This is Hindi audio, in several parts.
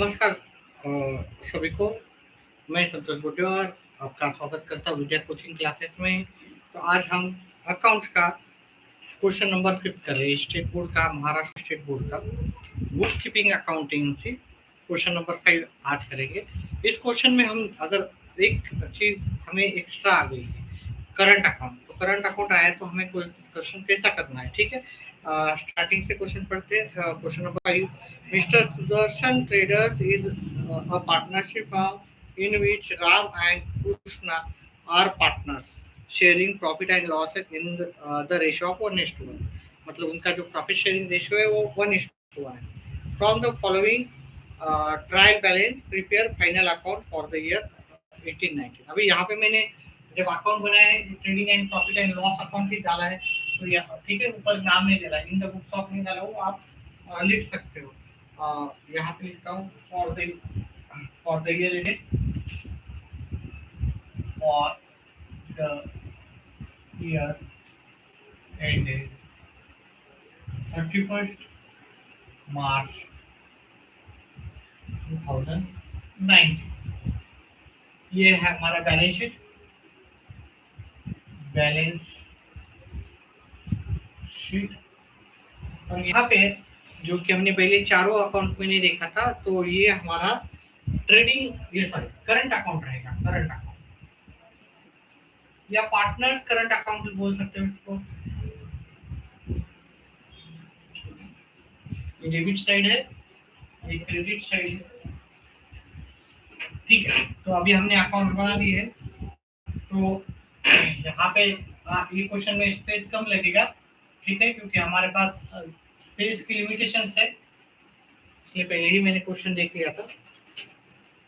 नमस्कार सभी को। मैं संतोष बुटेवार आपका स्वागत करता हूँ विद्या कोचिंग क्लासेस में। तो आज हम अकाउंट्स का क्वेश्चन नंबर 5 कर रहे हैं, स्टेट बोर्ड का, महाराष्ट्र स्टेट बोर्ड का book keeping accounting question number 5 आज करेंगे। इस क्वेश्चन में हम अगर एक चीज हमें एक्स्ट्रा आ गई है, करंट अकाउंट। तो करंट अकाउंट आया तो हमें क्वेश्चन कैसा करना है, ठीक है। स्टार्टिंग से क्वेश्चन पढ़ते हैं। Question number 5, mister Sudarshan traders is a partnership in which Ram and Krishna are partners, sharing profit and losses in the ratio of 1:1। मतलब उनका जो प्रॉफिट शेयरिंग रेशियो है वो 1:1 है। From the following trial balance prepare final account for the year 18-19। अभी यहाँ पे मैंने जब अकाउंट बनाया है trading and profit and loss account ही डाला है, तो यहाँ ठीक है, ऊपर नाम नहीं डाला, इन द बुक्स ऑफ नहीं डाला, वो आप लिख सकते हो। यहाँ पे लिखता हूँ for the year ended, for the year ended 31st मार्च 2019। ये है हमारा बैलेंस शीट, और यहाँ पे जो कि हमने पहले चारों अकाउंट में नहीं देखा था, तो ये हमारा ट्रेडिंग, ये सॉरी करंट अकाउंट रहेगा। करंट अकाउंट या पार्टनर्स करंट अकाउंट बोल सकते हो इसको। ये डेबिट साइड है, ये क्रेडिट साइड है, ठीक है। तो अभी हमने अकाउंट बना दिए है, तो यहाँ पे ये क्वेश्चन में स्पेस कम लगेगा, ठीक है, क्योंकि हमारे पास स्पेस की लिमिटेशंस है, इसलिए पहले ही मैंने क्वेश्चन देख लिया था।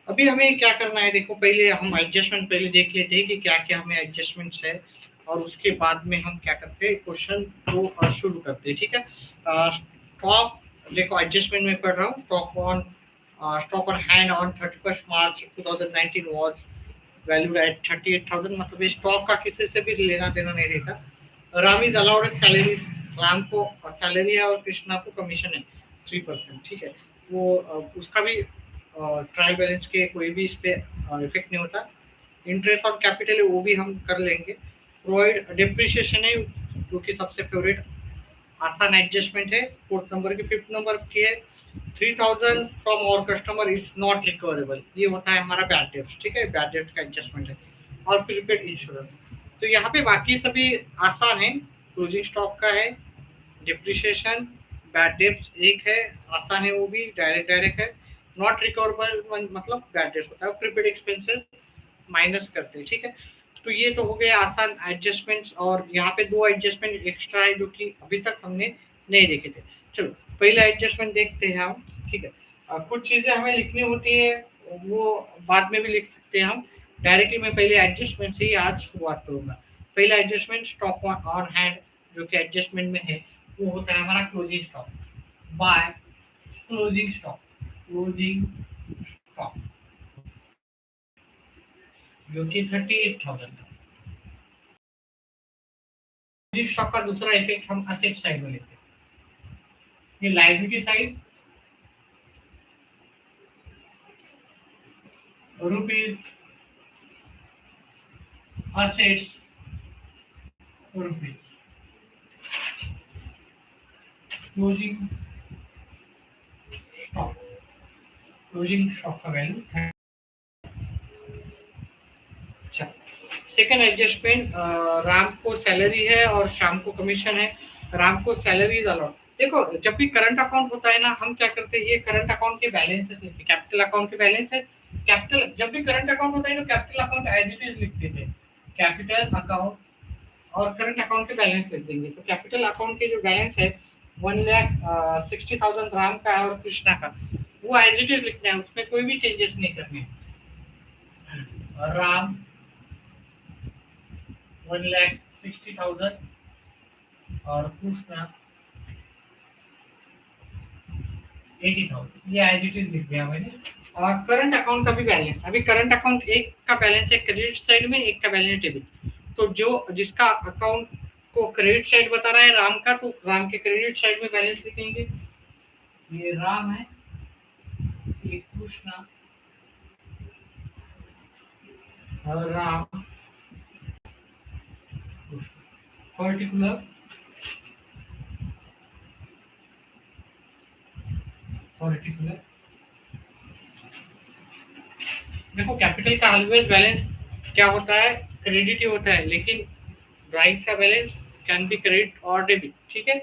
अभी हमें क्या करना है, देखो पहले हम एडजस्टमेंट पहले देख लेते हैं कि क्या क्या हमें एडजस्टमेंट्स है, और उसके बाद में हम क्या करते हैं, क्वेश्चन को शुरू करते हैं, ठीक है। स्टॉक, देखो एडजस्टमेंट में पढ़ रहा हूँ। Stock on hand on 31st March 2019 was valued at 38,000। मतलब ये स्टॉक का किसी से भी लेना देना नहीं रहता। Ram is allowed salary, Ram को सैलरी है और कृष्णा को कमीशन है 3%, ठीक है। वो उसका भी ट्रायल बैलेंस के कोई भी इस पे इफेक्ट नहीं होता। इंटरेस्ट ऑन कैपिटल है वो भी हम कर लेंगे। प्रोवाइड डिप्रिसिएशन है जो कि सबसे फेवरेट आसान एडजस्टमेंट है। 4th नंबर की 5th नंबर की है 3,000 फ्रॉम और कस्टमर इज नॉट रिकवरेबल। ये होता है हमारा बैड डेब्ट, ठीक है, बैड डेब्ट का एडजस्टमेंट है। और प्रीपेड इंश्योरेंस, तो यहाँ पे बाकी सभी आसान है। क्लोजिंग स्टॉक का है, डिप्रिसिएशन, बैड डेब्ट एक है, आसान है, वो भी डायरेक्ट है। नॉट रिकवरेबल मतलब बैड डेब्ट होता है। प्रीपेड एक्सपेंसेस माइनस करते हैं, ठीक है। तो ये तो हो गया आसान एडजस्टमेंट्स, और यहाँ पे 2 एडजस्टमेंट एक्स्ट्रा है जो कि अभी तक हमने नहीं देखे थे। चलो पहला एडजस्टमेंट देखते हैं हम, ठीक है। कुछ चीजें हमें लिखनी होती है, वो बाद में भी लिख सकते हैं हम। डायरेक्टली मैं पहले एडजस्टमेंट से ही आज शुरुआत करूंगा। पहला एडजस्टमेंट स्टॉक ऑन हैंड जो कि एडजस्टमेंट में है, वो होता है हमारा closing stock by closing stock. Closing stock जो कि 38,000 था। क्लोजिंग स्टॉक का दूसरा इफेक्ट हम असेट साइड में लेते हैं। ये liability side rupees, assets rupees, closing stock, closing stock का वैल्यू है। अच्छा, सेकेंड एडजस्टमेंट, राम को सैलरी है और शाम को कमीशन है। राम को सैलरी इज अलाउड। देखो जब भी करंट अकाउंट होता है ना, हम क्या करते हैं, ये करंट अकाउंट के बैलेंसेस लिखते हैं। कैपिटल अकाउंट के बैलेंस है, कैपिटल जब भी करंट अकाउंट होता है तो capital account as it is लिखते थे। कैपिटल अकाउंट और करंट अकाउंट के बैलेंस लिख देंगे। तो कैपिटल अकाउंट के जो बैलेंस है 1,60,000 राम का है और कृष्णा का, वो एज इट इज लिखना है, उसमें कोई भी चेंजेस नहीं करने हैं। राम 1,60,000 और कृष्णा 80,000, ये एज इट इज लिख दिया मैंने। और करंट अकाउंट का भी बैलेंस, अभी करंट अकाउंट एक का बैलेंस है क्रेडिट साइड में, एक का बैलेंस डेबिट। तो जो जिसका अकाउंट को क्रेडिट साइड बता रहा है राम का, तो राम के क्रेडिट साइड में बैलेंस लिखेंगे। ये राम है, ये कृष्णा, राम, पर्टिकुलर, पर्टिकुलर। देखो कैपिटल का ऑलवेज बैलेंस क्या होता है, क्रेडिट ही होता है, लेकिन राइट का बैलेंस कैन बी क्रेडिट और डेबिट, ठीक है।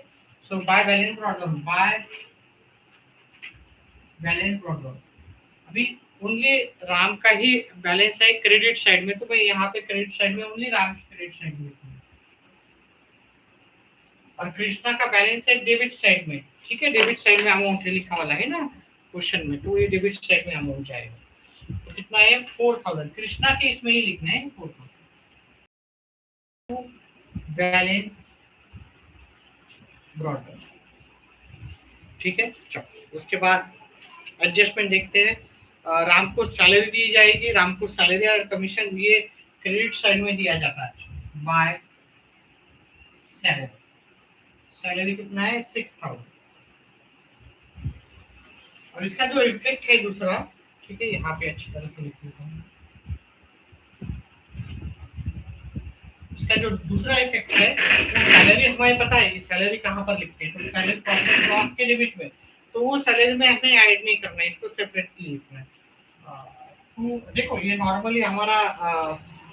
So by balance problem, by balance problem, अभी ओनली राम का ही बैलेंस है क्रेडिट साइड में, तो मैं यहाँ पे क्रेडिट साइड में ओनली राम की क्रेडिट साइड में लिखूंगा, और कृष्णा का बैलेंस है डेबिट साइड में, ठीक है। डेबिट साइड में अमाउंट लिखा वाला है ना क्वेश्चन में, तो ये डेबिट साइड में अमाउंट जाएगा। तो कितना है 4000, कृष्णा के इसमें ही लिखना है 4000, बैलेंस ब्रॉड, ठीक है। चलो उसके बाद एडजस्टमेंट देखते हैं। राम को सैलरी दी जाएगी, राम को सैलरी और कमीशन ये क्रेडिट साइड में दिया जाता है बाय सैलरी। सैलरी कितना है 6000, और इसका जो इफेक्ट है दूसरा, ठीक है, यहाँ पे अच्छी तरह से लिख देता हूँ। इसका जो दूसरा इफेक्ट है, सैलरी हमें पता है कि सैलरी कहाँ पर लिखते हैं, तो सैलरी प्रॉफिट लॉस के लिमिट में, तो वो सैलरी में हमें ऐड नहीं करना है, इसको सेपरेटली लिखना है। तो देखो ये नॉर्मली हमारा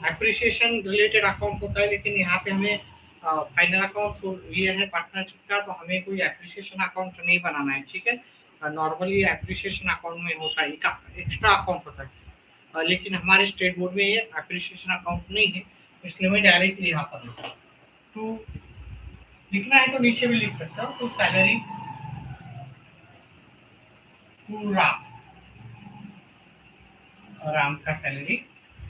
एप्रिसिएशन रिलेटेड अकाउंट होता है, लेकिन यहाँ पे हमें फाइनल अकाउंट ये है पार्टनरशिप का, तो हमें कोई एप्रिसिएशन अकाउंट नहीं बनाना है, ठीक है। नॉर्मली एप्रिसिएशन अकाउंट में होता है, एक्स्ट्रा अकाउंट होता है, लेकिन हमारे स्टेट बोर्ड में ये एप्रिसिएशन अकाउंट नहीं है, इसलिए मैं डायरेक्टली यहाँ पर लिखा। तो लिखना है तो नीचे भी लिख सकता हूँ, तो सैलरी पूरा राम का सैलरी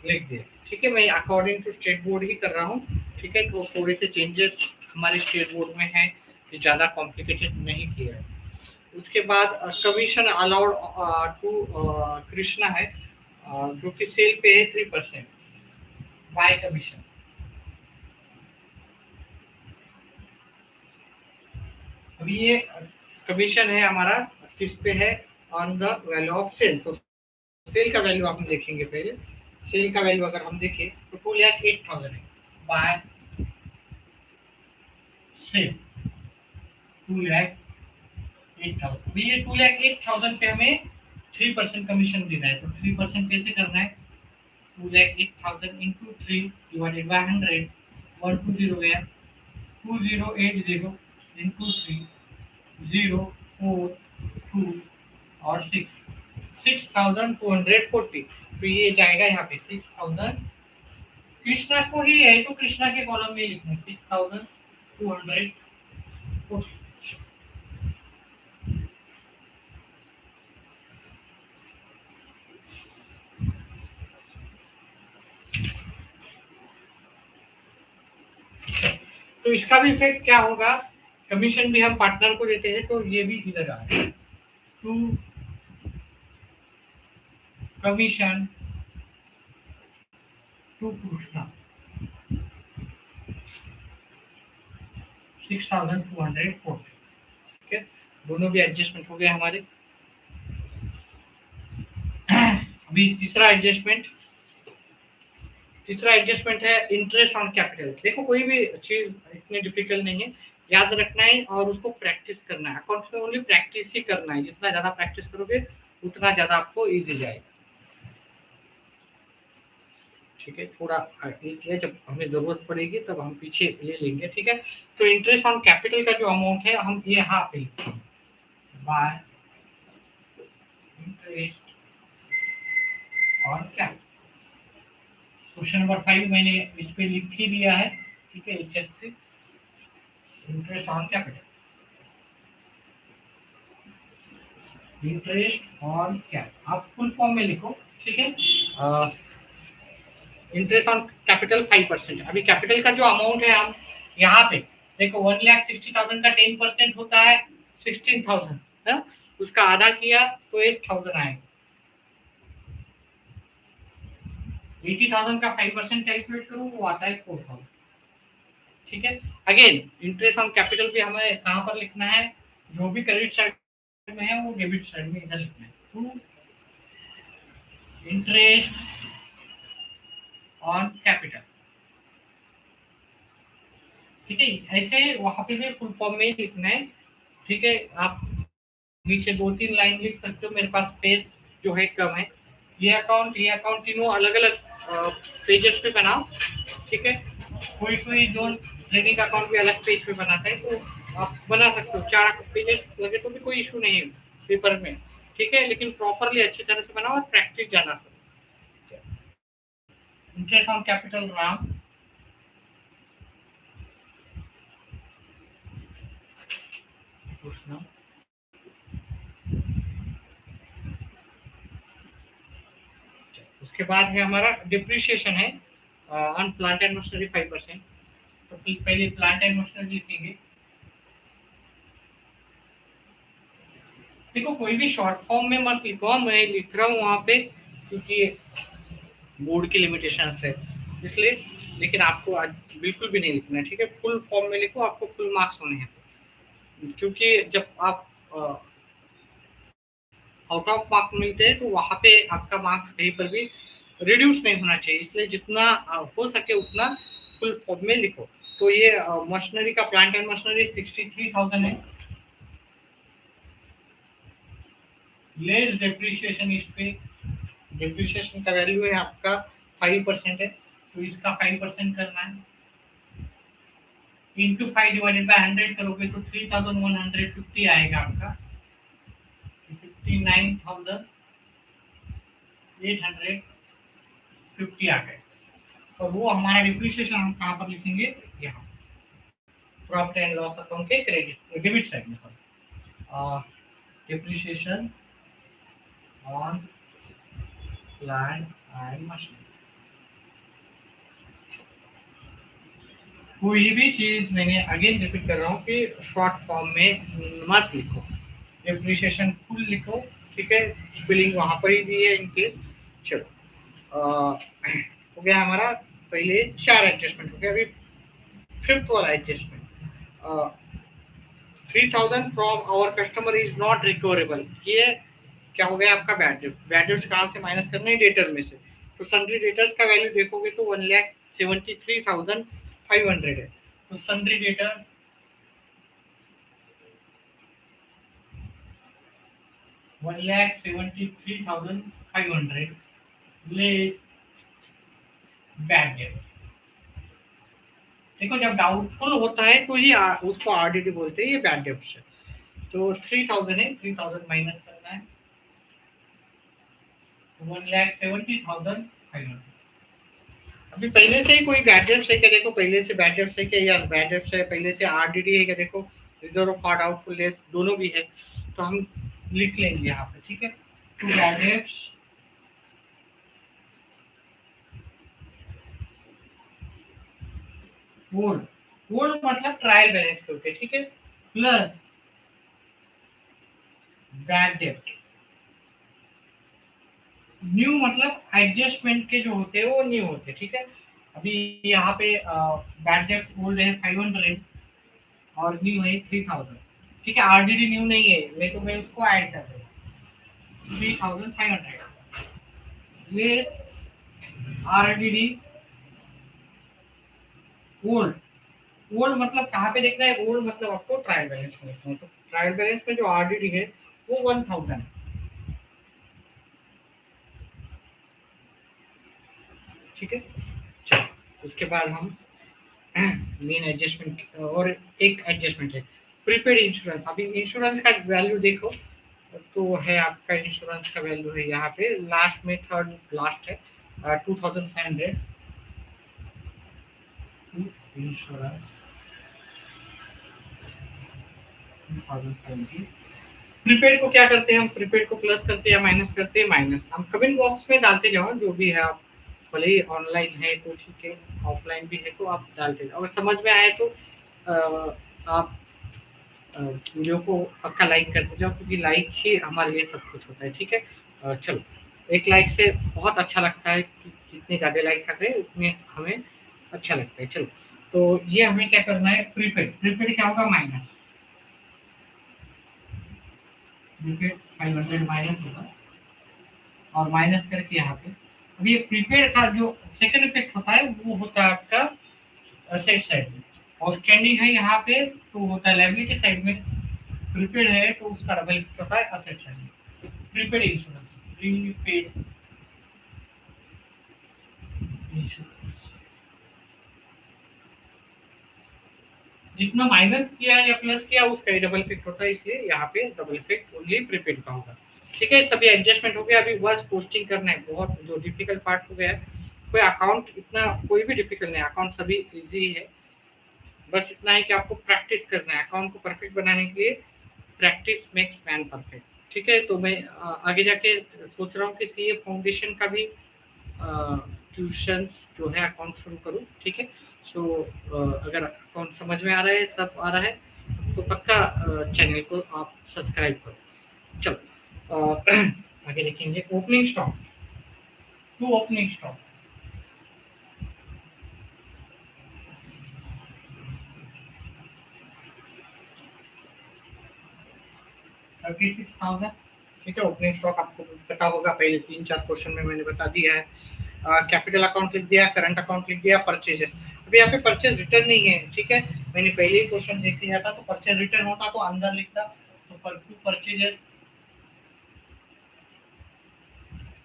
लिख दिया, ठीक है। मैं अकॉर्डिंग टू स्टेट बोर्ड ही कर रहा हूँ, ठीक है। तो थोड़े से चेंजेस हमारे स्टेट बोर्ड में है, कि ज़्यादा कॉम्प्लिकेटेड नहीं किया है। उसके बाद कमीशन अलाउड टू कृष्णा है, जो कि सेल पे है 3% बाय कमीशन। अभी ये कमीशन है हमारा किस पे है, on the value of sale. तो सेल का वैल्यू आप देखेंगे पहले, सेल का वैल्यू अगर हम देखें तो 2,08,000 है बाय सेल, 2,08,000। ये 2,08,000 पे हमें 3% कमीशन देना है, तो 3% कैसे करना है, 2,08,000 इंटू 3 डिवाइडेड बाय 100, 120 गया, 2080 इंटू 3, 0, 4, 2 और 6, 6,240। तो ये जाएगा यहाँ पे 6,000, कृष्णा को ही है तो कृष्णा के कॉलम में लिखना है 6,240। तो इसका भी इफेक्ट क्या होगा, कमीशन भी हम पार्टनर को देते हैं, तो ये भी इधर आ रहा है, टू कमीशन टू कृष्णा 6,240, ठीक है। दोनों भी एडजस्टमेंट हो गए हमारे। अभी तीसरा एडजस्टमेंट है इंटरेस्ट ऑन कैपिटल। देखो कोई भी चीज इतनी डिफिकल्ट नहीं है, याद रखना है और उसको प्रैक्टिस करना है। अकाउंट्स में ओनली प्रैक्टिस ही करना है, जितना ज्यादा प्रैक्टिस करोगे उतना ज्यादा आपको इजी जाएगा, ठीक है। थोड़ा एक है, जब हमें जरूरत पड़ेगी तब हम पीछे ले लेंगे, ठीक है। तो इंटरेस्ट ऑन कैपिटल का जो अमाउंट है हम ये यहाँ पे bye interest on capital, question number 5 मैंने इस पे लिख ही दिया है, ठीक है। HSC interest on capital, interest on capital आप फुल फॉर्म में लिखो, ठीक है। Interest on capital 5%। अभी कैपिटल का जो अमाउंट है हम यहाँ पे देखो 1,60,000 का 10% होता है 16,000 है, उसका आधा किया तो 8,000 आएगा। 80,000 का 5% कैलकुलेट करूँ वो आता है 4,000, ठीक है। अगेन इंटरेस्ट ऑन कैपिटल पे हमें कहाँ पर लिखना है, जो भी क्रेडिट साइड में है वो डेबिट साइड में इधर लिखना है, इंटरेस्ट ऑन कैपिटल। ठीक है, ऐसे वहां पे भी फुल फॉर्म में लिखना है। ठीक है, आप नीचे 2-3 लाइन लिख सकते हो। मेरे पास पेज जो है कम है। ये अकाउंट तीनों अलग अलग पेजेस पे बनाओ। ठीक है, कोई कोई जो ट्रेडिंग अकाउंट भी अलग पेज पे बनाता है, तो आप बना सकते हो। 4 पेजेस लगे तो भी कोई इशू नहीं है पेपर में। ठीक है, लेकिन प्रॉपरली अच्छी तरह से बनाओ और प्रैक्टिस जाना करो। इंटरेस्ट ऑन कैपिटल राम, पूछना। उसके बाद है हमारा डिप्रिसिएशन है ऑन प्लांट एंड मशीनरी 5%। तो पहले प्लांट एंड मशीनरी लिखेंगे। देखो, कोई भी शॉर्ट फॉर्म में मत लिखो, मैं लिख रहा हूँ वहाँ पे क्योंकि बोर्ड की लिमिटेशन है इसलिए। लेकिन आपको आज बिल्कुल भी नहीं लिखना है। ठीक है, फुल फॉर्म में लिखो, आपको फुल मार्क्स होने हैं। क्योंकि जब आप आउट ऑफ मार्क मिलते हैं तो वहाँ पे आपका मार्क्स कहीं पर भी रिड्यूस नहीं होना चाहिए, इसलिए जितना हो सके उतना फुल फॉर्म में लिखो। तो ये मशीनरी का प्लांट एंड मशीनरी 63,000 है। लेस डेप्रिसिएशन, इस पे डेप्रिसिएशन का वैल्यू है आपका 5% है, तो इसका 5% करना है। इंटू 5 डिवाइडेड बाय 100 करोगे तो 3,150 आएगा आपका। 59,850 आ गए। और वो हमारा डिप्रिसिएशन हम कहाँ पर लिखेंगे, यहाँ प्रॉफिट एंड लॉस अकाउंट के क्रेडिट डेबिट साइड में। Depreciation on plant and machinery. कोई भी चीज, मैंने अगेन रिपीट कर रहा हूँ कि शॉर्ट फॉर्म में मत लिखो, डिप्रिसिएशन फुल लिखो। ठीक है, स्पेलिंग वहां पर ही दी है इनके। चलो हो गया हमारा पहले 4 एडजस्टमेंट हो गया। अभी 5th वाला adjustment, 3,000 from our customer is not recoverable. ये क्या हो गया आपका बैड डेब्ट। बैड डेब्ट कहाँ से माइनस करना है, डेटर में से। तो सन्ड्री डेटर्स का वैल्यू देखोगे तो 1,73,500 है। तो सन्ड्री डेटर 1,73,500 लेस बैड डेब्ट। देखो, जब डाउटफुल होता है तो ये उसको आरडीडी बोलते हैं, ये बैड डेब्ट है। तो 3,000 है, 3,000 माइनस करना है, 1,70,500। अभी पहले से ही कोई बैड डेब्ट है क्या, देखो पहले से बैड डेब्ट है क्या, यस बैड डेब्ट है। पहले से आरडीडी है क्या, देखो रिजर्व ऑफ डाउटफुल लेस दोनों भी है। तो हम लिख लेंगे यहाँ पे। ठीक है, to bad debts old. Old मतलब ट्रायल बैलेंस के होते हैं। ठीक है, प्लस बैड डेब्ट। न्यू मतलब एडजस्टमेंट के जो होते हैं वो न्यू होते हैं। ठीक है, अभी यहाँ पे बैड डेब्ट ओल्ड है 500 और न्यू है 3,000। ठीक है, आरडीडी न्यू नहीं है, मैं तो मैं उसको ऐड कर रहा हूँ 3,500 लेस आरडीडी ओल्ड। ओल्ड मतलब कहाँ पे देखना है, ओल्ड मतलब आपको ट्रायल बैलेंस में देखना है। तो ट्रायल बैलेंस में जो आरडीडी है वो 1,000 है। ठीक है, चलो उसके बाद हम मेन एडजस्टमेंट और एक एडजस्टमेंट है प्रीपेड इंश्योरेंस। अभी इंश्योरेंस का वैल्यू देखो तो है आपका, इंश्योरेंस का वैल्यू है यहाँ पे लास्ट में, थर्ड लास्ट है 2,500। इंश्योरेंस 2020। प्रीपेड को क्या करते हैं हम, प्रीपेड को प्लस करते हैं या माइनस करते हैं, माइनस। हम कमेंट बॉक्स में डालते जाओ जो भी है आप, भले ही ऑनलाइन है तो ठीक है, ऑफलाइन भी है तो आप डालते जाओ। अगर समझ में आए तो आप वीडियो को पक्का लाइक करते जाओ, क्योंकि लाइक ही हमारे लिए सब कुछ होता है। ठीक है, चलो, एक लाइक से बहुत अच्छा लगता है कि जितने ज़्यादा लाइक्स आते हैं उतने हमें अच्छा लगता है। चलो, तो ये हमें क्या करना है, प्रीपेड। प्रीपेड क्या होगा, माइनस। प्रीपेड 500 माइनस होगा और माइनस करके यहाँ पे। अभी ये प्रीपेड का जो सेकंड इफेक्ट होता है वो होता है आपका असेट साइड में, आउटस्टैंडिंग है यहाँ पे तो होता है लायबिलिटी साइड में, प्रीपेड है तो उसका डबल इफेक्ट होता है असेट साइड में। प्रीपेड इंश्योरेंस, प्रीपेड इंश्योरेंस, जितना माइनस किया या प्लस किया उसका ही डबल इफेक्ट होता है, इसलिए यहाँ पे डबल इफेक्ट ओनली प्रीपेड का होगा। ठीक है, सभी एडजस्टमेंट हो गया। अभी बस पोस्टिंग करना है, बहुत जो डिफिकल्ट पार्ट हो गया है। कोई अकाउंट इतना कोई भी डिफिकल्ट नहीं, अकाउंट सभी इजी है। बस इतना है कि आपको प्रैक्टिस करना है अकाउंट को परफेक्ट बनाने के लिए। Practice makes man perfect. ठीक है, तो मैं आगे जाके सोच रहा हूँ कि सीए फाउंडेशन का भी ट्यूशंस जो है अकाउंट शुरू करूँ। ठीक है, सो अगर अकाउंट समझ में आ रहा है, सब आ रहा है, तो पक्का चैनल को आप सब्सक्राइब करो। चलो आगे देखेंगे। Opening stock to opening stock 36,000। ठीक है, ओपनिंग स्टॉक आपको पता होगा, पहले 3-4 क्वेश्चन में मैंने बता दिया है। कैपिटल अकाउंट लिख दिया, करंट अकाउंट लिख दिया, परचेजेस। अभी यहाँ पे परचेज रिटर्न नहीं है। ठीक है, मैंने पहले ही क्वेश्चन देख लिया था, तो परचेज रिटर्न होता तो अंदर लिखता। तो परचेजेस,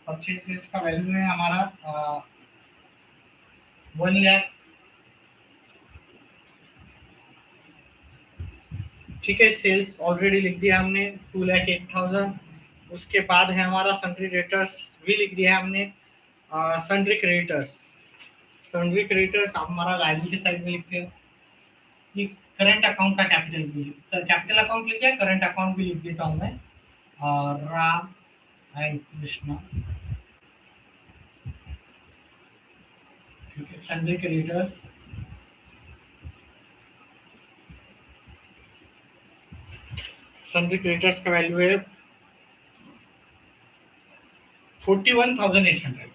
परचेजेस का वैल्यू है हमारा 1 लाख। ठीक है, सेल्स ऑलरेडी लिख दिया हमने 2,08,000। उसके बाद है हमारा सन्ड्री डेटर्स भी लिख दिया हमने। सन्ड्री क्रेडिटर्स, सन्ड्री क्रेडिटर्स हमारा लायबिलिटी साइड में लिखते हैं। ये करंट अकाउंट का कैपिटल भी, कैपिटल अकाउंट लिख दिया, करंट अकाउंट भी लिख देता हूँ मैं। राम एंड कृष्णा। ठीक है, सन्ड्री क्रेडिटर्स, सन्ड्री क्रेडिटर्स का वैल्यू है 41,800।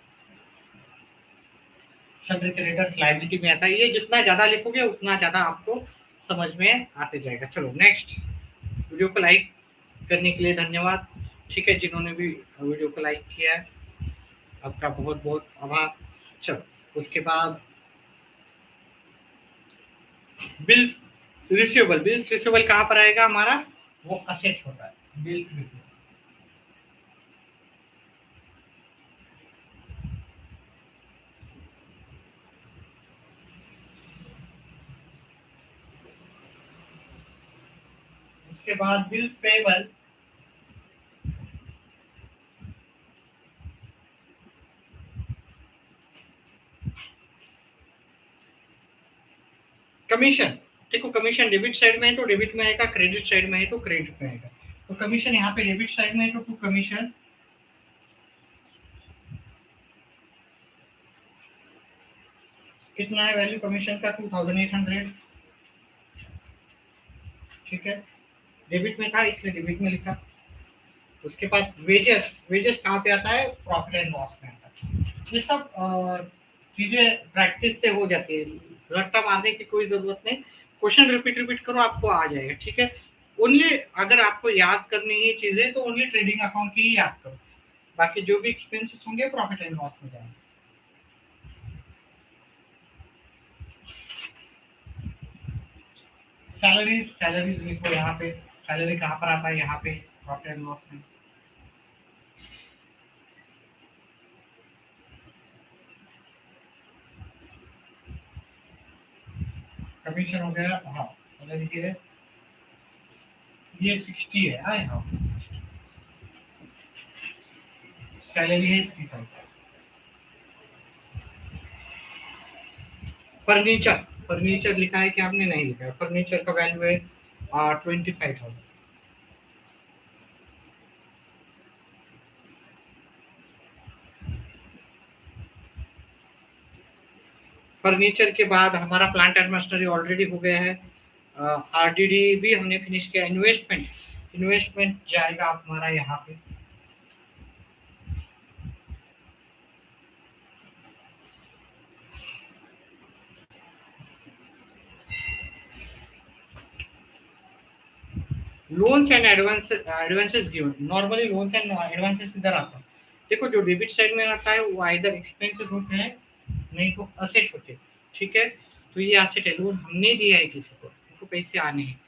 सन्ड्री क्रेडिटर्स लायबिलिटी में आता है। ये जितना ज्यादा लिखोगे उतना ज्यादा आपको समझ में आते जाएगा। चलो नेक्स्ट। वीडियो को लाइक करने के लिए धन्यवाद। ठीक है, जिन्होंने भी वीडियो को लाइक किया है आपका बहुत बहुत आभार। चलो उसके बाद बिल्स रिसीवेबल, बिल्स रिसीवेबल कहाँ पर आएगा हमारा, वो असेट होता है बिल्स रिसीवेबल। उसके बाद बिल्स पेबल, कमीशन। देखो कमीशन डेबिट साइड में है तो डेबिट में आएगा, क्रेडिट साइड में है तो क्रेडिट में आएगा। तो कमीशन यहाँ पे डेबिट साइड में है तो टू कमीशन, कितना है वैल्यू कमीशन का 2,800। ठीक है, डेबिट में था इसलिए डेबिट में लिखा। उसके बाद वेजेस, वेजेस कहाँ पे आता है, प्रॉफिट एंड लॉस में आता है। ये सब चीजें प्रैक्टिस से हो जाती है, रट्टा मारने की कोई जरूरत नहीं। क्वेश्चन रिपीट रिपीट करो, आपको आ जाएगा। ठीक है, ओनली अगर आपको याद करनी है चीजें तो ओनली ट्रेडिंग अकाउंट की ही याद करो, बाकी जो भी एक्सपेंसेस होंगे प्रॉफिट एंड लॉस में जाएंगे। सैलरीज, सैलरीज लिखो यहाँ पे, सैलरी कहाँ पर आता है, यहाँ पे प्रॉफिट एंड लॉस में। कमीशन हो गया, हाँ सैलरी है, ये 60 है। हाँ हाँ, सैलरी है 3,000। फर्नीचर, फर्नीचर लिखा है कि आपने नहीं लिखा है, फर्नीचर का वैल्यू है 25,000। फर्नीचर के बाद हमारा प्लांट एंड मशीनरी ऑलरेडी हो गया है। आरडीडी भी हमने फिनिश किया। इन्वेस्टमेंट, इन्वेस्टमेंट जाएगा हमारा यहाँ पे, loans and advances given. Normally loans and advances इधर आता है, देखो जो डेबिट साइड में आता है वो आइदर एक्सपेंसेस होते हैं, नहीं तो असेट होते हैं, ठीक है। तो ये असेट है, लोन हमने दिया है किसी को, उनको पैसे आने हैं,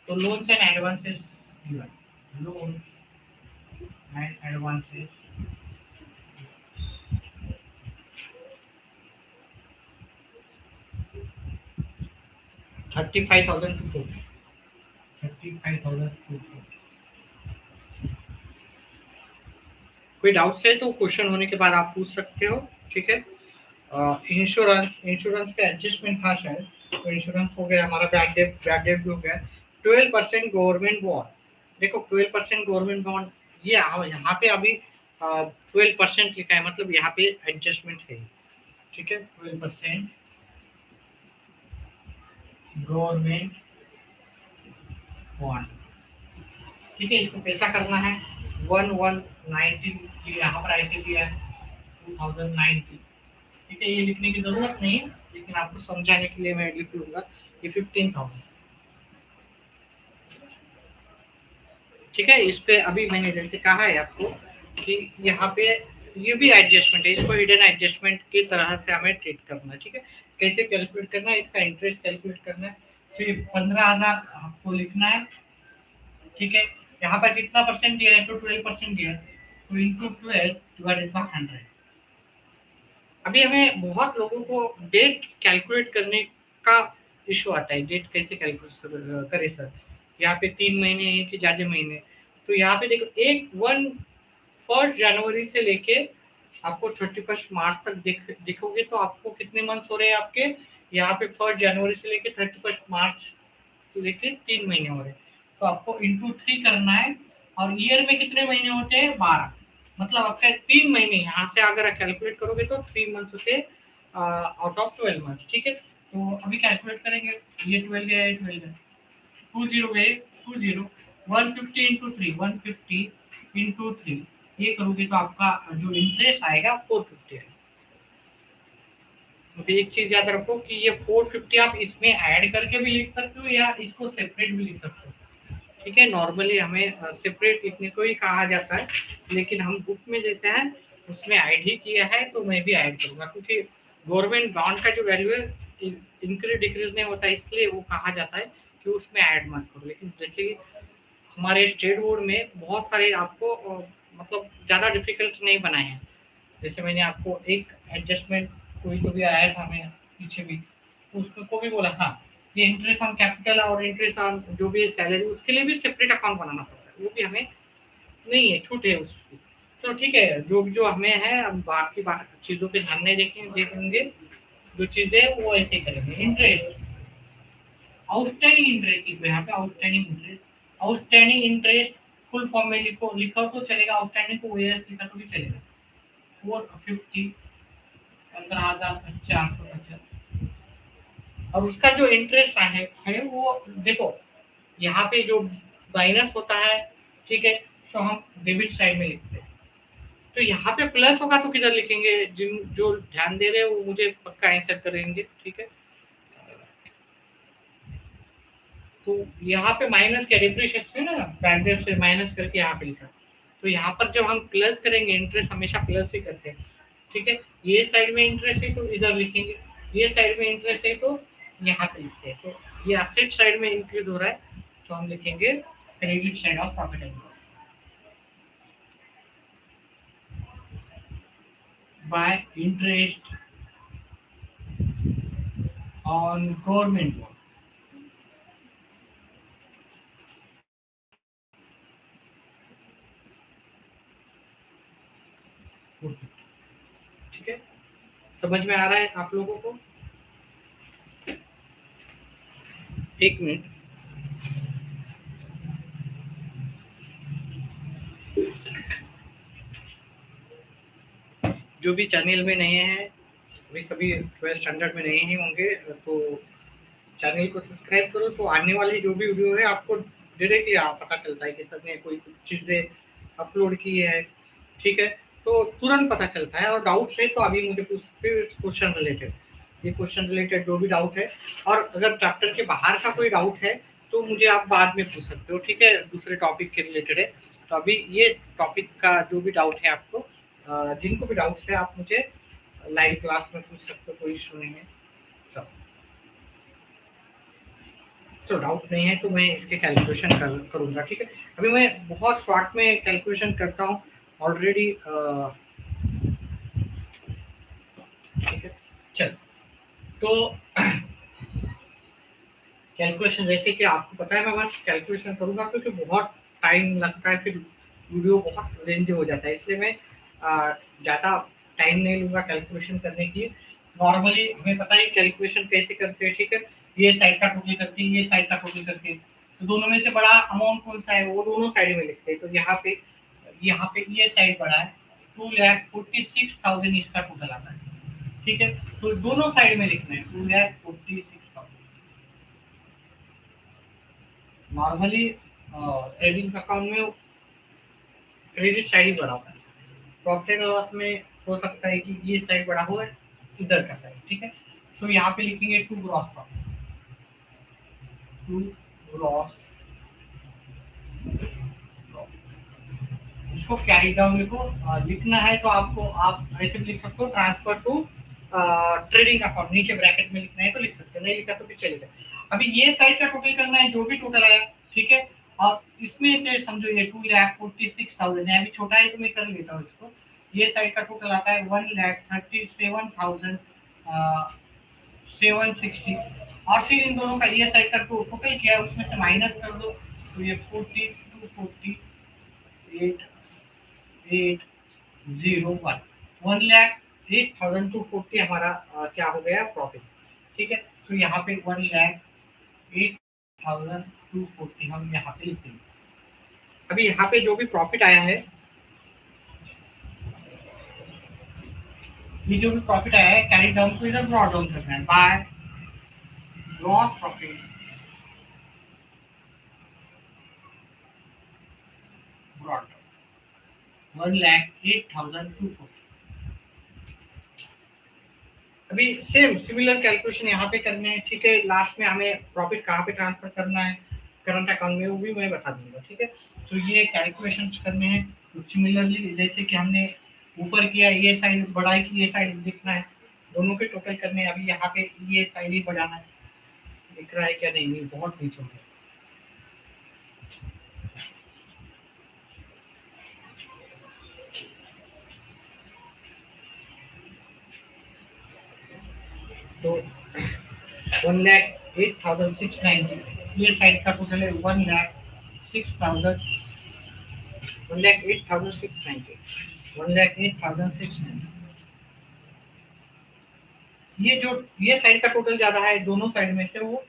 तो loans and advances, loan and advances 35,000 to 40, 35,000 to 40। कोई डाउट्स है तो क्वेश्चन होने के बाद आप पूछ सकते हो, ठीक है। इंश्योरेंस, इंश्योरेंस पे एडजस्टमेंट था शायद, तो इंश्योरेंस हो गया हमारा, बैड डेट भी हो गया। 12% गवर्नमेंट बॉन्ड, देखो 12% गवर्नमेंट बॉन्ड, ये यहाँ पे अभी 12% लिखा है, मतलब यहाँ पे एडजस्टमेंट है, ठीक है। 12% गवर्नमेंट बॉन्ड, ठीक है। इसको कैसा करना है, 1190 यहाँ पर ऐसे दिया है 2090, ठीक है। ये लिखने की जरूरत नहीं है, लेकिन आपको समझाने के लिए मैं लिख लूंगा, ये 15,000, ठीक है। इस पे अभी मैंने जैसे कहा है आपको कि यहाँ पे ये भी एडजस्टमेंट है, इसको हिडन एडजस्टमेंट की तरह से हमें ट्रीट करना है, ठीक है। कैसे कैलकुलेट करना है, इसका इंटरेस्ट कैलकुलेट करना है, फिर 15,000 आपको लिखना है, ठीक है। यहाँ पर कितना परसेंट दिया है, तो 12% दिया है, तो इंटू 12 डिवाइडेड बाय 100। अभी हमें बहुत लोगों को डेट कैलकुलेट करने का इशू आता है, डेट कैसे कैलकुलेट करे सर, यहाँ पे 3 महीने हैं कि ज्यादा महीने, तो यहाँ पे देखो एक 1 जनवरी से लेके आपको 31 मार्च तक देखोगे तो आपको कितने मंथ्स हो रहे हैं आपके, यहाँ पे 1 जनवरी से लेके 31 मार्च लेके 3 महीने हो रहे हैं, तो आपको इंटू 3 करना है, और ईयर में कितने महीने होते हैं, 12, मतलब आपका 3 महीने यहाँ से अगर कैलकुलेट करोगे तो 3 मंथ्स होते हैं आउट ऑफ 12 मंथ्स, ठीक है। तो अभी कैलकुलेट करेंगे, ये 12 गया, ये 12 गया, 20 गए, 20, 150 इंटू 3, 150 इंटू 3, ये करोगे तो आपका जो इंटरेस्ट आएगा 450 है। तो एक चीज याद रखो कि ये 450 आप इसमें ऐड करके भी लिख सकते हो या इसको सेपरेट भी लिख सकते हो, ठीक है। नॉर्मली हमें सेपरेट लिखने को ही कहा जाता है, लेकिन हम बुक में जैसे है उसमें ऐड ही किया है, तो मैं भी ऐड करूंगा, क्योंकि गवर्नमेंट बॉन्ड का जो वैल्यू है इंक्रीज डिक्रीज नहीं होता, इसलिए वो कहा जाता है कि उसमें ऐड मत करो। लेकिन जैसे कि हमारे स्टेट बोर्ड में बहुत सारे आपको मतलब ज़्यादा डिफिकल्ट नहीं बनाए हैं, जैसे मैंने आपको एक एडजस्टमेंट कोई तो भी आया था, मैं पीछे भी, तो उसको को भी बोला हाँ, ये इंटरेस्ट ऑन कैपिटल और इंटरेस्ट ऑन जो भी सैलरी, उसके लिए भी सेपरेट अकाउंट बनाना पड़ता है, वो भी हमें नहीं है, छूट है उसकी। तो ठीक है, जो जो हमें है, अब बाकी चीज़ों पे ध्यान नहीं देखेंगे, जो चीज़ें वो ऐसे ही करेंगे। इंटरेस्ट, आउटस्टैंडिंग इंटरेस्ट लिखो यहाँ पे, outstanding interest, outstanding interest full form में लिखो तो चलेगा, आउटस्टैंडिंग को ओएस लिखा तो भी चलेगा। 450, 15,450, और उसका जो इंटरेस्ट है वो देखो यहाँ पे जो माइनस होता है, ठीक है, तो हम डेबिट साइड में लिखते हैं, तो यहाँ पे प्लस होगा तो किधर लिखेंगे, जिन जो ध्यान दे रहे हैं वो मुझे पक्का आंसर करेंगे, ठीक है। तो यहाँ पे माइनस क्या, डिप्रिशिएशन है ना, ब्रैकेट से माइनस करके यहाँ पे लिखा, तो यहाँ पर जब हम प्लस करेंगे, इंटरेस्ट हमेशा प्लस ही करते हैं, ठीक है। ये साइड में इंटरेस्ट है तो इधर लिखेंगे, ये साइड में इंटरेस्ट है तो यहाँ पे लिखते हैं, तो ये एसेट साइड में इंक्रीज हो रहा है, तो हम लिखेंगे credit side of profit and loss by interest on government bond. ठीक है, समझ में आ रहा है आप लोगों को? एक मिनट, जो भी चैनल में नए हैं, अभी सभी 12 स्टैंडर्ड में नए ही होंगे, तो चैनल को सब्सक्राइब करो, तो आने वाली जो भी वीडियो है आपको डायरेक्टली पता चलता है कि सर ने कोई चीज़ें अपलोड की है, ठीक है, तो तुरंत पता चलता है। और डाउट्स है तो अभी मुझे पूछ सकते हो इस क्वेश्चन रिलेटेड, ये क्वेश्चन रिलेटेड जो भी डाउट है, और अगर चैप्टर के बाहर का कोई डाउट है तो मुझे आप बाद में पूछ सकते हो, ठीक है, दूसरे टॉपिक के रिलेटेड है। तो अभी ये टॉपिक का जो भी डाउट है आपको जिनको भी डाउट्स है आप मुझे लाइव क्लास में पूछ सकते हो, कोई इशू नहीं है। चलो तो डाउट नहीं है तो मैं इसके कैलकुलेशन करूँगा, ठीक है। अभी मैं बहुत शॉर्ट में कैलकुलेशन करता हूँ ऑलरेडी, ठीक है। चल तो कैलकुलेशन जैसे कि आपको पता है, मैं बस कैलकुलेशन करूँगा क्योंकि बहुत टाइम लगता है, फिर वीडियो बहुत लेंथी हो जाता है, इसलिए मैं ज़्यादा टाइम नहीं लूँगा कैलकुलेशन करने की। नॉर्मली हमें पता है कैलकुलेशन कैसे करते हैं, ठीक है। ये साइड का टोटल करती है, ये साइड का टोटल करती है, तो दोनों में से बड़ा अमाउंट कौन सा है वो दोनों साइड में लिखते हैं। तो यहाँ पे ये साइड बड़ा है, 2,46,000 इसका टोटल आता है, ठीक है। तो दोनों साइड में लिखना है 2,46,000। नॉर्मली ट्रेडिंग अकाउंट में क्रेडिट साइड ही बड़ा होता है, प्रॉफिट एंड लॉस में हो सकता है कि ये साइड बड़ा हो इधर का साइड, ठीक है। सो यहाँ पे लिखेंगे to gross profit, to gross, इसको कैरी डाउन लिखो। लिखना है तो आपको आप ऐसे भी लिख सकते हो, ट्रांसफर टू ट्रेडिंग अकाउंट, नीचे ब्रैकेट में लिखना है तो लिख सकते हो, नहीं लिखा तो भी चलेगा। अभी ये साइड का टोटल करना है, जो भी टोटल आया, ठीक है। और इसमें से समझो ये 2,46,000 है, अभी छोटा है तो मैं कर लेता हूँ इसको। ये साइड का टोटल आता है 1,37,760, और फिर इन दोनों का ये साइड का टोटल किया है, उसमें से माइनस कर दो, तो ये 42,48,801, 1,08,240 हमारा क्या हो गया प्रॉफिट, ठीक है। तो यहाँ पे 1,08,240 हम यहाँ पे लिख देंगे। अभी यहाँ पे जो भी प्रॉफिट आया है, ये जो भी प्रॉफिट आया है कैरी डाउन को इधर ब्रॉट डाउन करना है by loss profit, brought down 1,08,240। अभी सेम सिमिलर कैलकुलेशन यहाँ पे करने हैं, ठीक है। लास्ट में हमें प्रॉफिट कहाँ पे ट्रांसफर करना है करंट अकाउंट में, वो भी मैं बता दूंगा, ठीक है। तो ये कैलकुलेशन करने हैं तो सिमिलरली जैसे कि हमने ऊपर किया, ये साइड बढ़ाई की ये साइड दिखना है, दोनों के टोटल करने हैं। अभी यहाँ पे ये साइड ही बढ़ाना है, दिख रहा है क्या, नहीं नहीं बहुत नीचे हो गया। तो 1,08,690, ये साइड का टोटल है 1,08,690, 1,08,690। ये साइड का टोटल ज्यादा है दोनों साइड में से, वो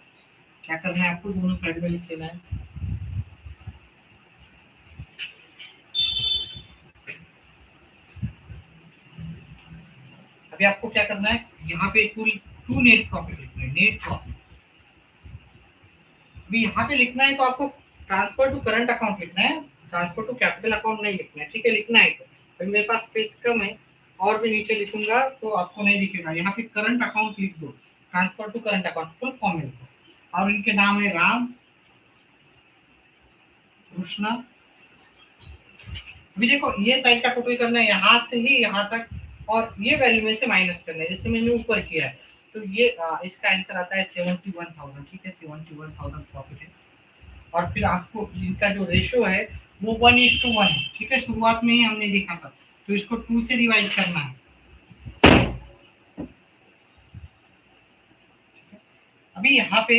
क्या करना है आपको, दोनों साइड में लिख देना है। अभी आपको क्या करना है, यहाँ पे टू नेट प्रॉफिट लिखना है, नेट प्रॉफिट। अभी यहाँ पे लिखना है तो आपको ट्रांसफर टू करंट अकाउंट लिखना है, ट्रांसफर टू कैपिटल अकाउंट नहीं लिखना है, ठीक है। लिखना है तो अभी मेरे पास स्पेस कम है, और भी नीचे लिखूंगा तो आपको नहीं दिखेगा। यहाँ पे करंट अकाउंट लिख दो, transfer to current account full form में लिखो, और इनके नाम है राम कृष्णा। अभी देखो ये साइड का टोटल करना है यहाँ से ही यहाँ तक, और ये वैल्यू में से माइनस करना है, जैसे मैंने ऊपर किया है। तो ये इसका आंसर आता है 71,000, ठीक है। 71,000 प्रॉफिट है। और फिर आपको इनका जो रेशियो है वो 1:1 है, ठीक है। शुरुआत में ही हमने देखा था, तो इसको 2 से डिवाइड करना है। अभी यहाँ पे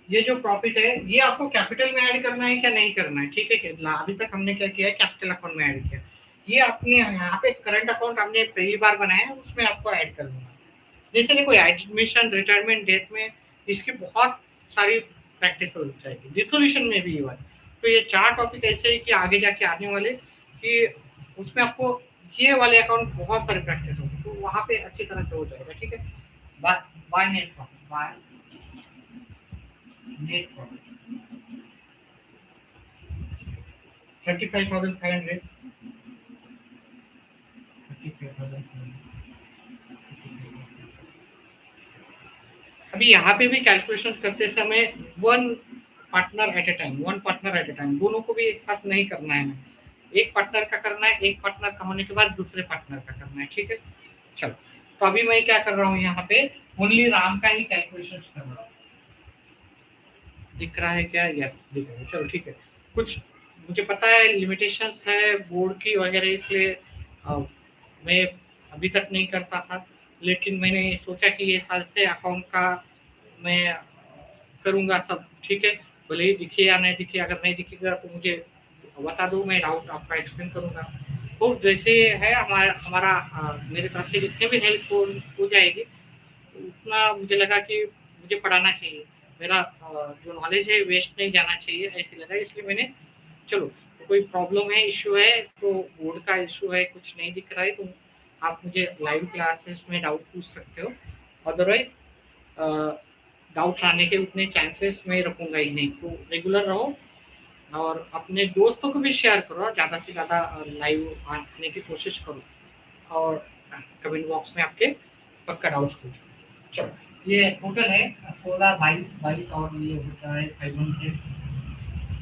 ये जो प्रॉफिट है ये आपको कैपिटल में ऐड करना है क्या नहीं करना है, ठीक है। कितना अभी तक हमने क्या किया है, कैपिटल अकाउंट में ऐड किया। ये अपने यहाँ पे करंट अकाउंट हमने पहली बार बनाया है, उसमें आपको ऐड कर देना। जैसे देखो एडमिशन रिटायरमेंट डेथ में इसकी बहुत सारी प्रैक्टिस हो जाएगी, डिसोल्यूशन में भी हुआ। तो ये 4 टॉपिक ऐसे ही कि आगे जाके आने वाले कि उसमें आपको ये वाले अकाउंट बहुत सारे प्रैक्टिस होगी, तो वहाँ पे अच्छी तरह से हो जाएगा, ठीक है। By net profit, by net profit 35,500, 35,500। अभी यहाँ पे भी कैलकुलेशन करते समय वन पार्टनर एट ए टाइम, दोनों को भी एक साथ नहीं करना है। एक पार्टनर का करना है, एक पार्टनर का होने के बाद दूसरे पार्टनर का करना है, ठीक है। चलो, तो अभी मैं क्या कर रहा हूँ, यहाँ पे ओनली राम का ही कैलकुलेशन कर रहा हूँ। दिख रहा है क्या? यस दिख रहा है। चलो ठीक है। कुछ मुझे पता है लिमिटेशंस है बोर्ड की वगैरह, इसलिए मैं अभी तक नहीं करता था, लेकिन मैंने सोचा कि ये साल से अकाउंट का मैं करूँगा सब, ठीक है। भले ही दिखे या नहीं दिखे, अगर नहीं दिखेगा तो मुझे बता दो, मैं डाउट आपका एक्सप्लेन करूँगा। तो जैसे है हमारा हमारा मेरे तरफ से जितने भी हेल्प हो जाएगी, उतना मुझे लगा कि मुझे पढ़ाना चाहिए। मेरा जो नॉलेज है वेस्ट नहीं जाना चाहिए, ऐसे लगा, इसलिए मैंने चलो तो कोई प्रॉब्लम है, इश्यू है, तो बोर्ड का इश्यू है, कुछ नहीं दिख रहा है, तो आप मुझे लाइव क्लासेस में डाउट पूछ सकते हो। अदरवाइज डाउट्स आने के उतने चांसेस मैं रखूँगा ही नहीं, तो रेगुलर रहो और अपने दोस्तों को भी शेयर करो, ज़्यादा से ज़्यादा लाइव आने की कोशिश करो, और कमेंट बॉक्स में आपके पक्का डाउट्स पूछो। चलो, ये टोटल है 16, 22 और ये होता है 500,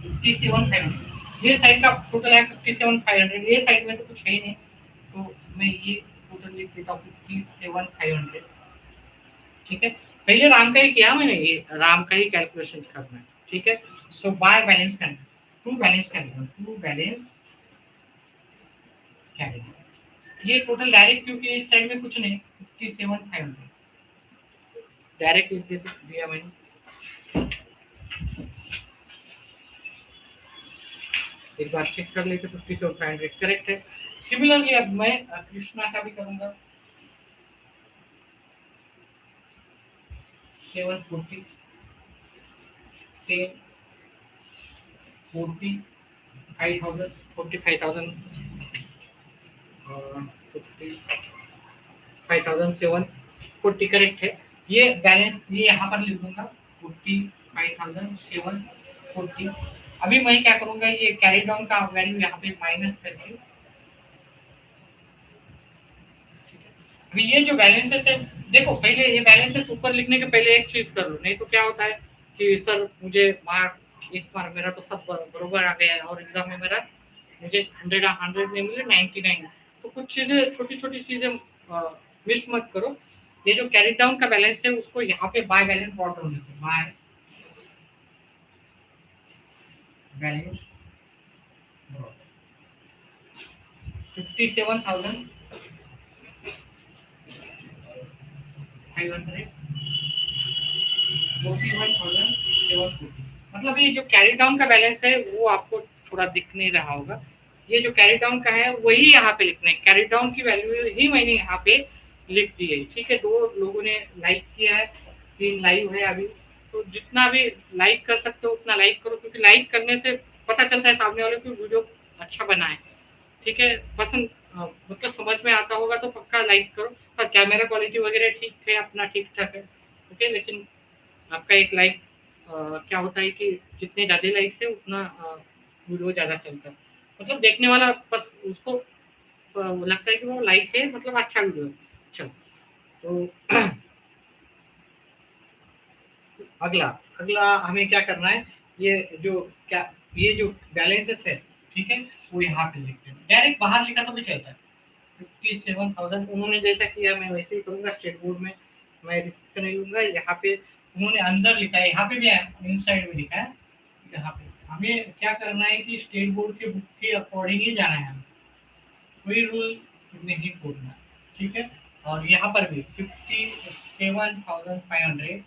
57,500। ये साइड का टोटल है 57,500। ये साइड में तो कुछ है ही नहीं, तो मैं ये टोटल लिख देता हूँ 57,500, ठीक है। पहले राम का ही किया मैंने, ये राम का ही कैलकुलेशन करना है, ठीक है। सो बाय बैलेंस करना, टू बैलेंस करना, टू बैलेंस कैरिंग। ये टोटल डायरेक्ट, क्योंकि इस साइड में कुछ नहीं, 57,500 डायरेक्ट लिख दिया मैंने। एक बार चेक कर लेते, 57,500 करेक्ट है। सिमिलरली अब मैं कृष्णा का भी करूंगा, 740, 10, 45,000, 45,000, 45,740 करेक्ट है। ये बैलेंस ये यहाँ पर लिख दूंगा 45,740। अभी मैं क्या करूंगा, ये कैरी डाउन का वैल्यू यहाँ पे माइनस करके, अभी ये जो बैलेंसेस है, देखो पहले ये बैलेंसेस ऊपर लिखने के पहले एक चीज कर लो, नहीं तो क्या होता है कि सर मुझे मार्क, एक मार्क मेरा तो सब बरोबर आ गया है और एग्जाम में मेरा मुझे 100 नहीं मिले, 99। तो कुछ चीजें, छोटी छोटी चीजें मिस मत करो। ये जो कैरी डाउन का बैलेंस है उसको यहाँ पे बाय बैलेंस बॉट होने दो, बाय बैलेंस 57,500, मतलब ये जो कैरी डाउन का बैलेंस है वो आपको थोड़ा दिख नहीं रहा होगा। ये जो कैरी डाउन का है वही यहाँ पे लिखना है, कैरी डाउन की वैल्यू ही मैंने यहाँ पे लिख दी है, ठीक है। 2 लोगों ने लाइक किया है, 3 लाइव है अभी, तो जितना भी लाइक कर सकते हो उतना लाइक करो, क्योंकि लाइक करने से पता चलता है सामने वाले को वीडियो अच्छा बना है, ठीक है। पसंद मतलब समझ में आता होगा तो पक्का लाइक करो। और कैमरा क्वालिटी वगैरह ठीक है, अपना ठीक ठाक है, ओके। लेकिन आपका एक लाइक क्या होता है कि जितने ज़्यादा लाइक्स है उतना वीडियो ज़्यादा चलता है, मतलब देखने वाला उसको लगता है कि वो लाइक है, मतलब अच्छा वीडियो है। चलो, तो अगला अगला हमें क्या करना है, ये जो क्या, ये जो बैलेंसेस है, ठीक है, वो यहाँ पे लिखते हैं। डायरेक्ट बाहर लिखा तो भी चलता है। 57,000 उन्होंने जैसा किया मैं वैसे ही करूँगा, स्टेट बोर्ड में मैं रिस्क नहीं लूँगा। यहाँ पे उन्होंने अंदर लिखा है, यहाँ पे भी इनसाइड में लिखा है। यहाँ पे हमें क्या करना है कि स्टेट बोर्ड के बुक के अकॉर्डिंग ही जाना है, हमें कोई रूल नहीं तोड़ना, ठीक है। और यहाँ पर भी 57,500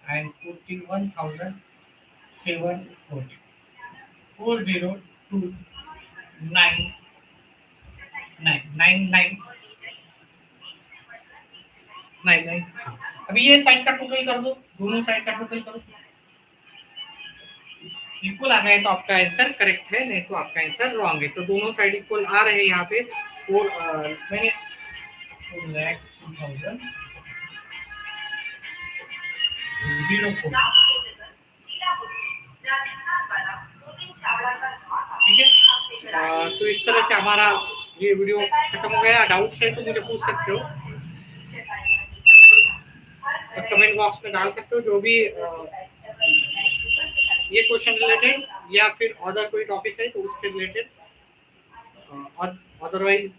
एंड 41,740, 402,999। अभी ये साइड का टोटल कर दो, दोनों साइड का टोटल करो, इक्वल आ गया तो आपका आंसर करेक्ट है, नहीं तो आपका आंसर रॉन्ग है। तो दोनों साइड इक्वल आ रहे हैं यहाँ पे। मैंने 4,02,000 ठीक है। तो इस तरह से हमारा ये वीडियो खत्म हो गया। डाउट्स है तो मुझे पूछ सकते हो, कमेंट बॉक्स में डाल सकते हो, जो भी ये क्वेश्चन रिलेटेड या फिर अदर कोई टॉपिक है तो उसके रिलेटेड और अदरवाइज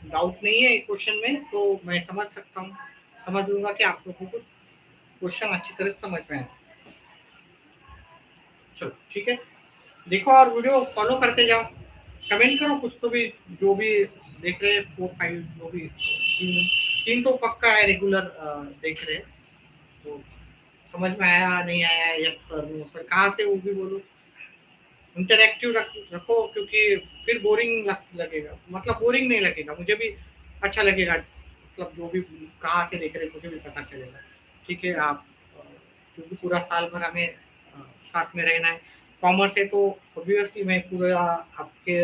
डाउट नहीं है क्वेश्चन में तो मैं समझ सकता हूँ, समझ लूंगा कि आप लोगों को क्वेश्चन अच्छी तरह से समझ में आए। चलो ठीक है, देखो और वीडियो फॉलो करते जाओ, कमेंट करो कुछ तो भी, जो भी देख रहे हैं 4 5 जो भी, तीन तीन तो पक्का है रेगुलर देख रहे हैं, तो समझ में आया नहीं आया, यस सर नो सर कहाँ से वो भी बोलो, इंटरेक्टिव रखो, क्योंकि फिर बोरिंग लगेगा, मतलब बोरिंग नहीं लगेगा, मुझे भी अच्छा लगेगा, मतलब जो भी कहाँ से देख रहे हैं मुझे भी पता चलेगा। ठीक है आप क्योंकि पूरा साल भर हमें साथ में रहना है, कॉमर्स है तो ऑब्वियसली मैं पूरा आपके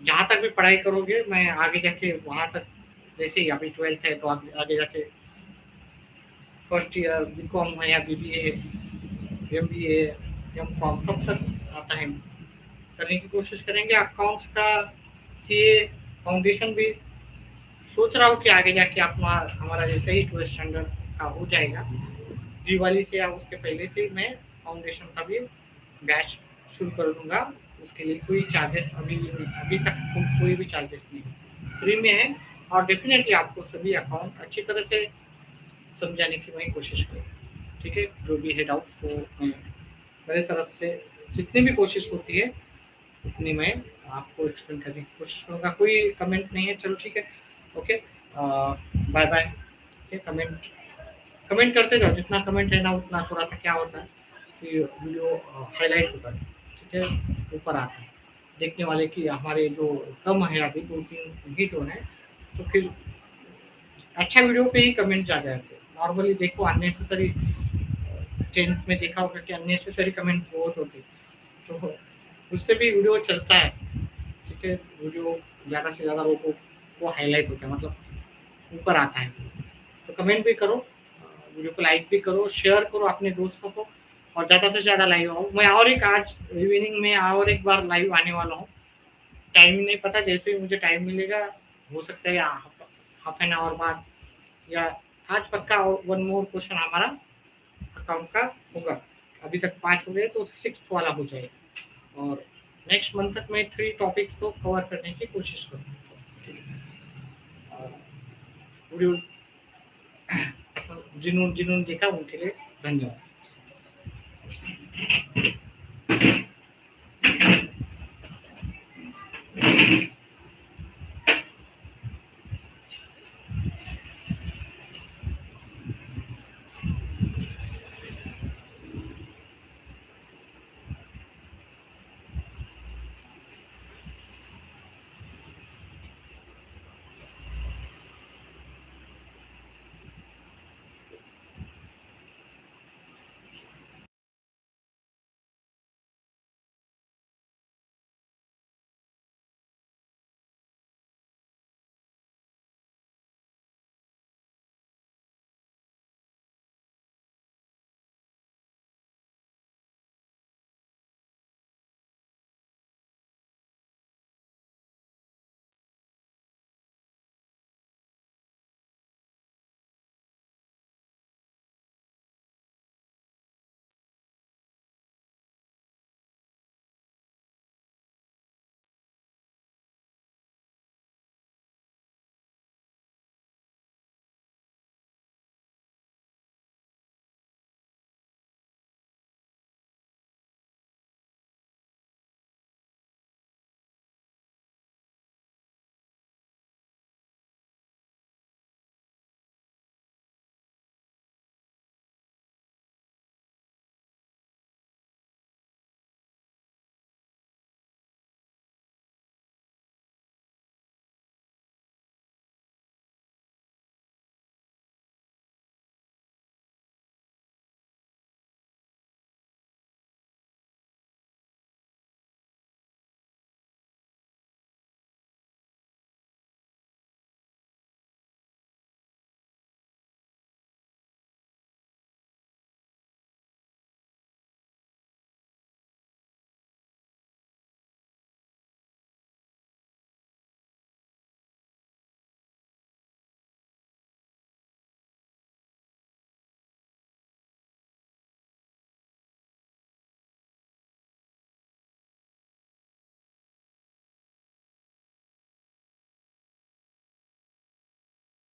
जहाँ तक भी पढ़ाई करोगे मैं आगे जाके वहाँ तक, जैसे ही अभी 12th है तो आगे आगे जाके फर्स्ट ईयर बीकॉम है या बीबीए एमबीए एमकॉम सब तक आता है, करने की कोशिश करेंगे। अकाउंट्स का सीए फाउंडेशन भी सोच रहा हूँ कि आगे जाके अपना हमारा जैसे ही 12th स्टैंडर्ड का हो जाएगा, दिवाली से या उसके पहले से मैं फाउंडेशन का भी बैच शुरू कर दूंगा। उसके लिए कोई चार्जेस अभी तक कोई भी चार्जेस नहीं, फ्री में है, और डेफिनेटली आपको सभी अकाउंट अच्छी तरह से समझाने की मैं कोशिश करूँगा। ठीक है, जो भी है डाउट तो मैं मेरे तरफ से जितनी भी कोशिश होती है उतनी मैं आपको एक्सप्लेन करने की कोशिश करूँगा। कोई कमेंट नहीं है, चलो ठीक है, ओके, बाय बाय। ठीक है, कमेंट कमेंट करते जाओ, जितना कमेंट है ना उतना थोड़ा सा क्या होता है कि वीडियो हाईलाइट होता है, ठीक है, ऊपर आता है, देखने वाले की हमारे जो कम है अभी 2 3 ही जो है, तो फिर अच्छा वीडियो पे ही कमेंट ज़्यादा आते हैं। नॉर्मली देखो अननेसेसरी 10th में देखा होगा कि अननेसेसरी कमेंट बहुत होते हैं, तो उससे भी वीडियो चलता है। ठीक है, वीडियो ज़्यादा से ज़्यादा लोगों को हाईलाइट होता है, मतलब ऊपर आता है। तो कमेंट भी करो, वीडियो को लाइक भी करो, शेयर करो अपने दोस्तों को, और ज़्यादा से ज़्यादा लाइव आओ। मैं और एक आज इवनिंग में और एक बार लाइव आने वाला हूँ, टाइम नहीं पता, जैसे ही मुझे टाइम मिलेगा, हो सकता है हाफ एन आवर बाद, या आज पक्का वन मोर क्वेश्चन हमारा अकाउंट का होगा। अभी तक 5 हो गए तो 6th वाला हो जाएगा, और नेक्स्ट मंथ तक मैं 3 टॉपिक्स को कवर करने की कोशिश करूँगा। ठीक है, वीडियो जिन्होंने जिन्होंने देखा उनके लिए धन्यवाद।